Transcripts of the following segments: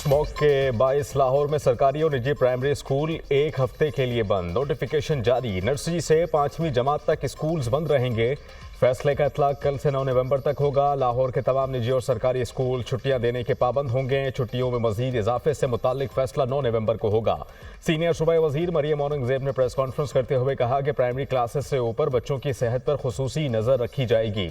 Smog के बायस लाहौर में सरकारी और निजी प्राइमरी स्कूल एक हफ्ते के लिए बंद। नोटिफिकेशन जारी। नर्सरी से 5वीं जमात तक स्कूल्स बंद रहेंगे। फैसले का इतलाक कल से 9 नवंबर तक होगा। लाहौर के तमाम निजी और सरकारी स्कूल छुट्टियां देने के पाबंद होंगे। छुट्टियों में मजीद इजाफे से मुतालिक फैसला 9 नवंबर को होगा। सीनियर सूबाई वजीर मरियम औरंगजेब ने प्रेस कॉन्फ्रेंस करते हुए कहा कि प्राइमरी क्लासेस से ऊपर बच्चों की सेहत पर खुसूसी नजर रखी जाएगी।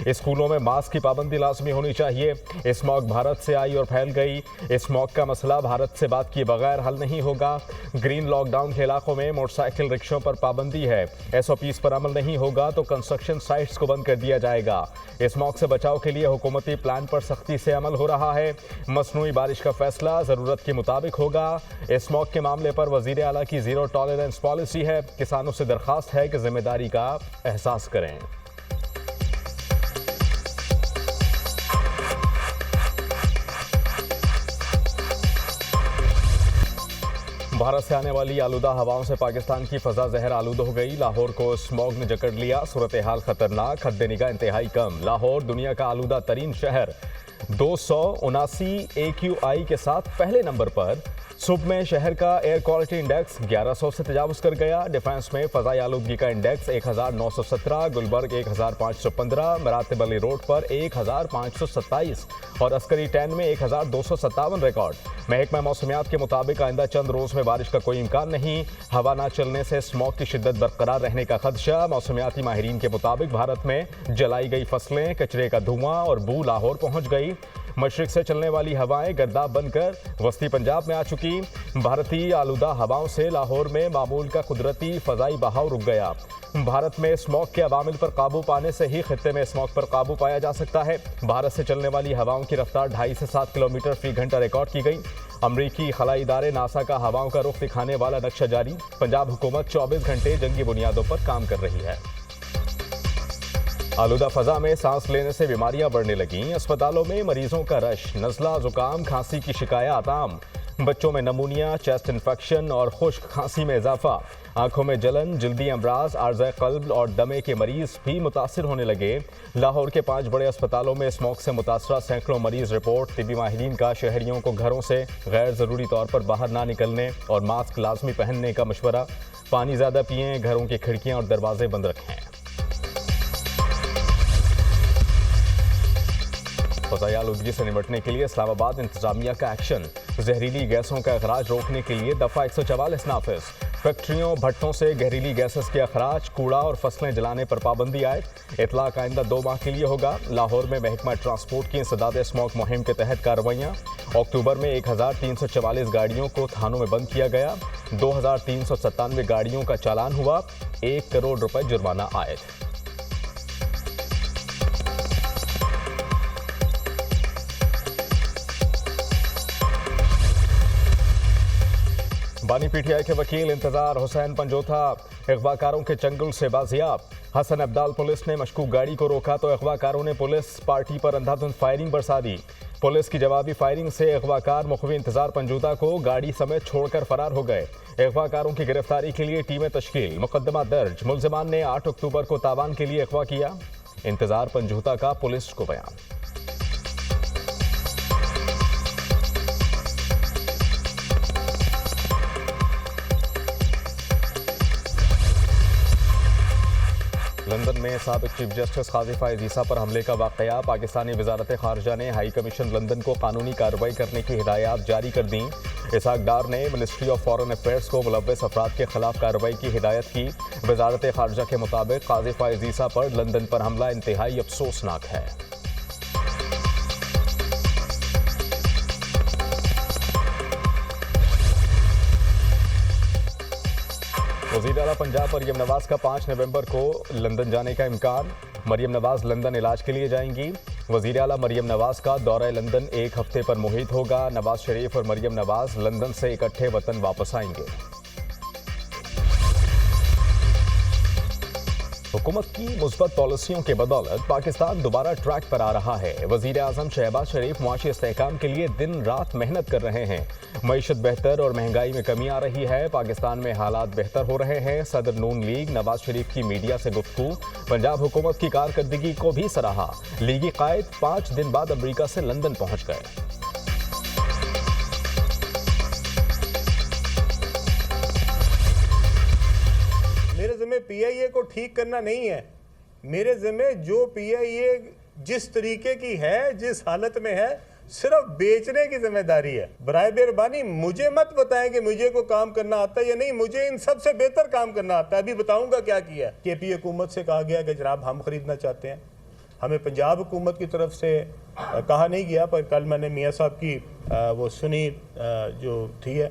स्कूलों में मास्क की पाबंदी लाजमी होनी चाहिए। स्मॉग भारत से आई और फैल गई। स्मॉग का मसला भारत से बात किए बगैर हल नहीं होगा। ग्रीन लॉकडाउन के इलाकों में मोटरसाइकिल रिक्शों पर पाबंदी है। SOPs पर अमल नहीं होगा तो कंस्ट्रक्शन साइट्स को बंद कर दिया जाएगा। स्मॉग से बचाव के लिए हुकूमती प्लान पर सख्ती से अमल हो रहा है। मसनूई बारिश का फैसला जरूरत के मुताबिक होगा। स्मॉग के मामले पर वजीर आला की जीरो टॉलरेंस पॉलिसी है। किसानों से दरखास्त है कि जिम्मेदारी का एहसास करें। भारत से आने वाली आलूदा हवाओं से पाकिस्तान की फजा जहर आलूद हो गई। लाहौर को स्मॉग ने जकड़ लिया। सूरत हाल खतरनाक, हद्दे निगाह इंतहाई कम। लाहौर दुनिया का आलूदा तरीन शहर 279 AQI के साथ पहले नंबर पर। सुबह में शहर का एयर क्वालिटी इंडेक्स 1100 से तजावुज कर गया। डिफेंस में फजाई आलूदगी का इंडेक्स 1917, गुलबर्ग 1515, मरातब अली रोड पर 1527 और अस्करी 10 में 1257 रिकॉर्ड। महकमा मौसमियात के मुताबिक आइंदा चंद रोज में बारिश का कोई इम्कान नहीं। हवा न चलने से स्मॉग की शिद्दत बरकरार रहने का खदशा। मौसमियाती माहिरीन के मुताबिक भारत में जलाई गई फसलें, कचरे का धुआं और बू लाहौर पहुंच गई। मशरिक से चलने वाली हवाएं गर्दाब बनकर वस्ती पंजाब में आ चुकी। भारतीय आलूदा हवाओं से लाहौर में मामूल का कुदरती फजाई बहाव रुक गया। भारत में स्मॉग के अवामिल पर काबू पाने से ही खित्ते में स्मॉग पर काबू पाया जा सकता है। भारत से चलने वाली हवाओं की रफ्तार 2.5 से 7 किलोमीटर फी घंटा रिकॉर्ड की गई। अमरीकी खलाई इदारे नासा का हवाओं का रुख दिखाने वाला नक्शा जारी। पंजाब हुकूमत 24 घंटे जंगी बुनियादों पर काम कर रही है। आलूदा फजा में सांस लेने से बीमारियां बढ़ने लगीं। अस्पतालों में मरीजों का रश। नज़ला, जुकाम, खांसी की शिकायत आम। बच्चों में नमूनिया, चेस्ट इन्फेक्शन और खुश्क खांसी में इजाफा। आंखों में जलन, जल्दी अमराज, आर्ज़ा क़ल्ब और दमे के मरीज भी मुतासिर होने लगे। लाहौर के 5 बड़े अस्पतालों में स्मॉग से मुतासरा सैकड़ों मरीज रिपोर्ट। तिबी माहिरीन का शहरियों को घरों से गैर ज़रूरी तौर पर बाहर ना निकलने और मास्क लाजमी पहनने का मशवरा। पानी ज़्यादा पिएँ, घरों की खिड़कियाँ और दरवाजे बंद रखें। फज़ाई आलूदगी से निपटने के लिए इस्लामाबाद इंतजामिया का एक्शन। जहरीली गैसों का अखराज रोकने के लिए दफ़ा 144 नाफिज। फैक्ट्रियों, भट्टों से जहरीली गैसेस के अखराज, कूड़ा और फसलें जलाने पर पाबंदी आयद। इतलाक आइंदा 2 माह के लिए होगा। लाहौर में महकमा ट्रांसपोर्ट की इंसदाद स्मॉग मुहिम के तहत कार्रवाइयाँ। अक्टूबर में 1344 गाड़ियों को थानों में बंद किया गया। 2397 गाड़ियों का चालान हुआ। 1 करोड़ रुपए जुर्माना आयद। बानी PTI के वकील इंतजार हुसैन पंजोथा अगवाकारों के चंगुल से बाजियाब। हसन अब्दाल पुलिस ने मशकूक गाड़ी को रोका तो अगवाकारों ने पुलिस पार्टी पर अंधाधुंध फायरिंग बरसा दी। पुलिस की जवाबी फायरिंग से अगवाकार मुखवी इंतजार पंजोथा को गाड़ी समेत छोड़कर फरार हो गए। अगवाकारों की गिरफ्तारी के लिए टीमें तश्कील, मुकदमा दर्ज। मुलजिमान ने 8 अक्टूबर को तावान के लिए अगवा किया। इंतजार पंजोथा का पुलिस को बयान। लंदन में साबिक चीफ जस्टिस काजी फायज़ ईसा पर हमले का वाक़या। पाकिस्तानी वज़ारत ख़ारजा ने हाई कमीशन लंदन को कानूनी कार्रवाई करने की हिदायत जारी कर दी। इसहाक डार ने मिनिस्ट्री ऑफ फॉरेन अफेयर्स को मुलव्वस अफराद के खिलाफ कार्रवाई की हिदायत की। वज़ारत ख़ारजा के मुताबिक काजी फायज़ ईसा पर लंदन पर हमला इंतहाई अफसोसनाक है। वज़ीर आला पंजाब मरियम नवाज का 5 नवंबर को लंदन जाने का इम्कान। मरियम नवाज लंदन इलाज के लिए जाएंगी। वज़ीर आला मरियम नवाज का दौरा लंदन 1 हफ्ते पर मुहित होगा। नवाज शरीफ और मरियम नवाज लंदन से इकट्ठे वतन वापस आएंगे। हुकूमत की मुस्बत पॉलिसियों के बदौलत पाकिस्तान दोबारा ट्रैक पर आ रहा है। वज़ीर आज़म शहबाज शरीफ मुआशी इस्तेहकाम के लिए दिन रात मेहनत कर रहे हैं। मईशत बेहतर और महंगाई में कमी आ रही है। पाकिस्तान में हालात बेहतर हो रहे हैं। सदर नून लीग नवाज शरीफ की मीडिया से गुफ्तगू। पंजाब हुकूमत की कारकर्दगी को भी सराहा। लीगी कायद 5 दिन बाद अमरीका से लंदन पहुंच गए। पीआईए को ठीक करना नहीं है, मेरे ज़िम्मे जो पीआईए जिस तरीके की है, जिस हालत में है, सिर्फ बेचने की जिम्मेदारी है। बराए मेहरबानी मुझे मत बताएं कि मुझे को काम करना आता है या नहीं, मुझे इन सब से बेहतर काम करना आता है। अभी बताऊंगा क्या किया। केपी हुकूमत से कहा गया कि जनाब हम खरीदना चाहते हैं, हमें पंजाब हुकूमत की तरफ से कहा नहीं गया, पर कल मैंने मियाँ साहब की वो सुनी जो थी है,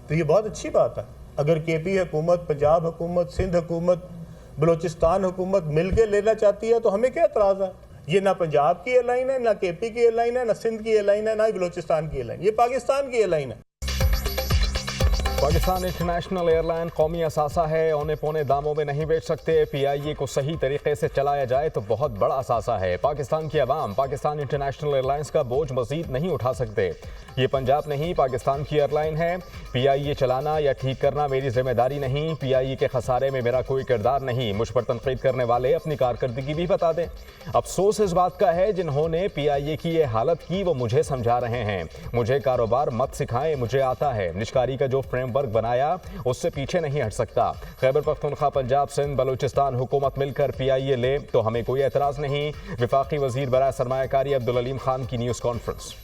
तो ये बहुत अच्छी बात है। अगर केपी हुकूमत, पंजाब हुकूमत, सिंध हुकूमत, बलूचिस्तान हुकूमत मिलकर लेना चाहती है तो हमें क्या एतराज़ है। ये ना पंजाब की एयरलाइन है, ना केपी की एयरलाइन है, ना सिंध की एयरलाइन है, ना ही बलूचिस्तान की एयरलाइन, ये पाकिस्तान की एयरलाइन है। पाकिस्तान इंटरनेशनल एयरलाइन कौमी असासा है, औने पौने दामों में नहीं बेच सकते। पीआईए को सही तरीके से चलाया जाए तो बहुत बड़ा असासा है। पाकिस्तान की आवाम पाकिस्तान इंटरनेशनल एयरलाइंस का बोझ मजीद नहीं उठा सकते। ये पंजाब नहीं, पाकिस्तान की एयरलाइन है। पीआईए चलाना या ठीक करना मेरी जिम्मेदारी नहीं। पीआईए के खसारे में मेरा कोई किरदार नहीं। मुझ पर तनकीद करने वाले अपनी कारकर्दगी भी बता दें। अफसोस इस बात का है जिन्होंने पीआईए की ये हालत की वो मुझे समझा रहे हैं। मुझे कारोबार मत सिखाएं, मुझे आता है। निष्कारी का जो फ्रेमवर्क बनाया उससे पीछे नहीं हट सकता। खैबर पख्तूनख्वा, पंजाब, सिंध, बलूचिस्तान हुकूमत मिलकर पीआईए ले तो हमें कोई एतराज़ नहीं। विफाकी वजीर बराए सरमायाकारी अब्दुल अलीम खान की न्यूज़ कॉन्फ्रेंस।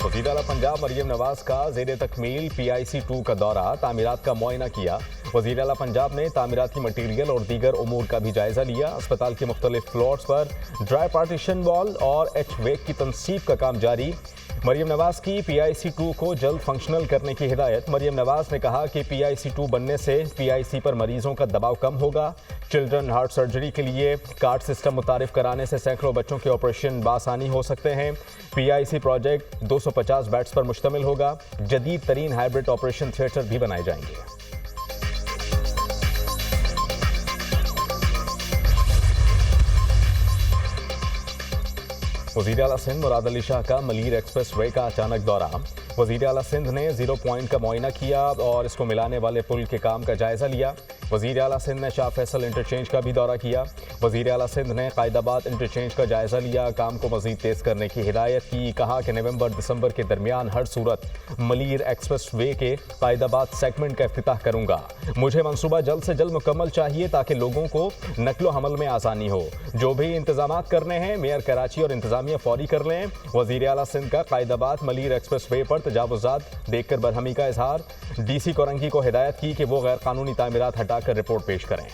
वज़ीर आला पंजाब मरियम नवाज का ज़ेरे तकमील PIC 2 का दौरा, तामीरात का मुआयना किया। वज़ीर आला पंजाब ने तामीराती मटीरियल और दीगर उमूर का भी जायज़ा लिया। अस्पताल के मुख्तलिफ फ्लोर्स पर ड्राई पार्टीशन वॉल और HVAC की तनसीब का काम जारी। मरियम नवाज की PIC 2 को जल्द फंक्शनल करने की हिदायत। मरियम नवाज ने कहा कि PIC 2 बनने से PIC पर मरीजों का दबाव कम होगा। चिल्ड्रन हार्ट सर्जरी के लिए कार्ड सिस्टम मुतारिफ कराने से सैकड़ों बच्चों के ऑपरेशन बासानी हो सकते हैं। PIC प्रोजेक्ट 250 बेड्स पर मुश्तमिल होगा। जदीद तरीन हाइब्रिड ऑपरेशन थिएटर भी बनाए जाएंगे। वज़ीर आला सिंध मुराद अली शाह का मलीर एक्सप्रेस वे का अचानक दौरा। वज़ीर आला सिंध ने 0 पॉइंट का मुआयना किया और इसको मिलाने वाले पुल के काम का जायज़ा लिया। वज़ीर आला सिंध ने शाह फैसल इंटरचेंज का भी दौरा किया। वज़ीर आला सिंध ने कायदाबाद इंटरचेंज का जायज़ा लिया, काम को मज़ीद तेज़ करने की हिदायत की। कहा कि नवंबर-दिसंबर के दरमियान हर सूरत मलीर एक्सप्रेस वे के कायदाबाद सेगमेंट का इफ्तिताह करूँगा। मुझे मनसूबा जल्द से जल्द मुकम्मल चाहिए ताकि लोगों को नकलो हमल में आसानी हो। जो भी इंतजाम करने हैं मेयर कराची और इंतजामिया फौरी कर लें। वज़ीर आला सिंध का कायदाबाद मलीर एक्सप्रेस वे पर तजावुज़ात देखकर बरहमी का इजहार। DC कोरंगी को हिदायत की कि वो गैर कानूनी तामीरात हटाकर रिपोर्ट पेश करें।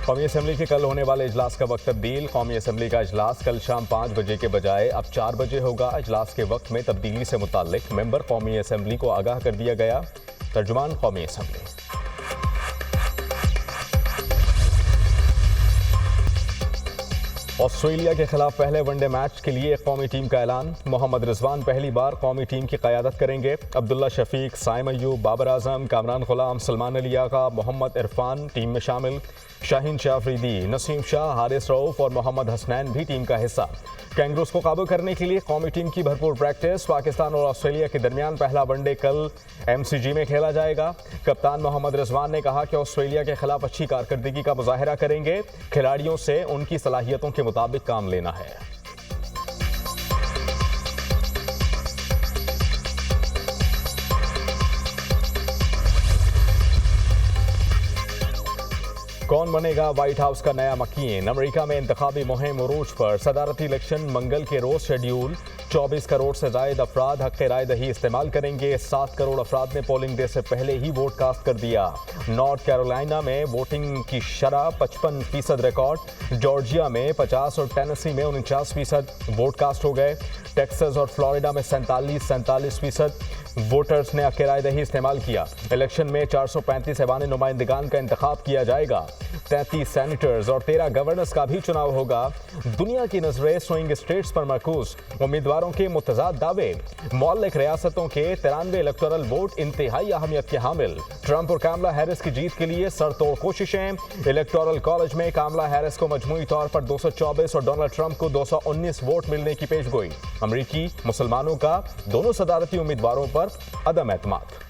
कौमी असम्बली के कल होने वाले इजलास का वक्त तब्दील। कौमी असम्बली का इजलास कल शाम 5 बजे के बजाय अब 4 बजे होगा। इजलास के वक्त में तब्दीली से मुताल्लिक मेंबर कौमी असम्बली को आगाह कर दिया गया। तर्जुमान कौमी असम्बली। ऑस्ट्रेलिया के खिलाफ पहले वनडे मैच के लिए कौमी टीम का ऐलान। मोहम्मद रिजवान पहली बार कौमी टीम की क़यादत करेंगे। अब्दुल्ला शफीक, साइम अयूब, बाबर आजम, कामरान गुलाम, सलमान अली आगा, मोहम्मद इरफान टीम में शामिल। शाहीन शाह अफरीदी, नसीम शाह, हारिस रऊफ और मोहम्मद हसनैन भी टीम का हिस्सा। कैंगरूज को काबू करने के लिए कौमी टीम की भरपूर प्रैक्टिस। पाकिस्तान और ऑस्ट्रेलिया के दरमियान पहला वनडे कल MCG में खेला जाएगा। कप्तान मोहम्मद रिजवान ने कहा कि ऑस्ट्रेलिया के खिलाफ अच्छी कारकर्दगी का मुजाहिरा करेंगे। खिलाड़ियों से उनकी सलाहियतों के मुताबिक काम लेना है। कौन बनेगा व्हाइट हाउस का नया मकीन? अमेरिका में इंतखाबी मुहिम उरूज पर। सदारती इलेक्शन मंगल के रोज शेड्यूल। 24 करोड़ से ज्यादा अफराद हक़ राय दही इस्तेमाल करेंगे। 7 करोड़ अफराद ने पोलिंग डे से पहले ही वोट कास्ट कर दिया। नॉर्थ कैरोलिना में वोटिंग की शरह 55% रिकॉर्ड। जॉर्जिया में 50 और टेनेसी में 49% वोट कास्ट हो गए। टेक्सास और फ्लोरिडा में 47% वोटर्स ने हक़ राय दही इस्तेमाल किया। इलेक्शन में 435 ऐवान नुमाइंदगान का इंतखाब किया जाएगा। 33 सेनेटर्स और 13 गवर्नर्स का भी चुनाव होगा। दुनिया की नजरें स्विंग स्टेट्स पर मरकूज। उम्मीदवारों के मुतज़ाद दावे। मौलिक रियासतों के 93 इलेक्टोरल वोट इंतहाई अहमियत के हामिल। ट्रंप और कामला हैरिस की जीत के लिए सरतोड़ कोशिशें। इलेक्टोरल कॉलेज में कामला हैरिस को मजमूई तौर पर 224 और डोनाल्ड ट्रंप को 219 वोट मिलने की पेशगोई। अमरीकी मुसलमानों का दोनों सदारती उम्मीदवारों पर अदम एतमाद।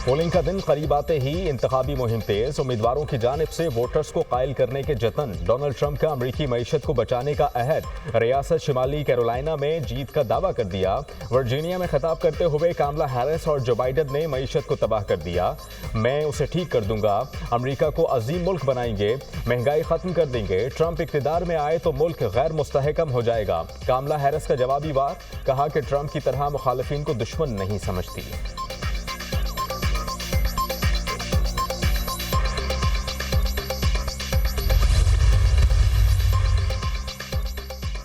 पोलिंग का दिन करीब आते ही इंतखाबी मुहिम तेज, उम्मीदवारों की जानिब से वोटर्स को कायल करने के जतन। डोनाल्ड ट्रंप का अमरीकी मईशत को बचाने का अहद। रियासत शिमाली कैरोलिना में जीत का दावा कर दिया। वर्जीनिया में खिताब करते हुए कामला हैरिस और जो बाइडन ने मईशत को तबाह कर दिया। मैं उसे ठीक कर दूंगा, अमरीका को अजीम मुल्क बनाएंगे, महंगाई खत्म कर देंगे, ट्रंप इक़्तिदार में आए तो मुल्क गैर मुस्तहकम हो जाएगा। कामला हैरिस का जवाबी वार, कहा कि ट्रंप की तरह मुखालिफिन को दुश्मन नहीं समझती।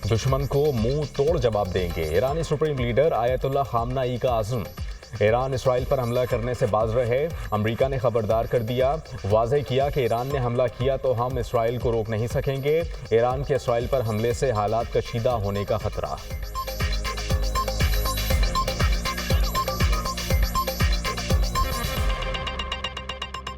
दुश्मन को मुंह तोड़ जवाब देंगे, ईरानी सुप्रीम लीडर आयतुल्लाह खामनाई का आज़म। ईरान इसराइल पर हमला करने से बाज रहे, अमेरिका ने खबरदार कर दिया। वाज़ेह किया कि ईरान ने हमला किया तो हम इसराइल को रोक नहीं सकेंगे। ईरान के इसराइल पर हमले से हालात कशीदा होने का खतरा।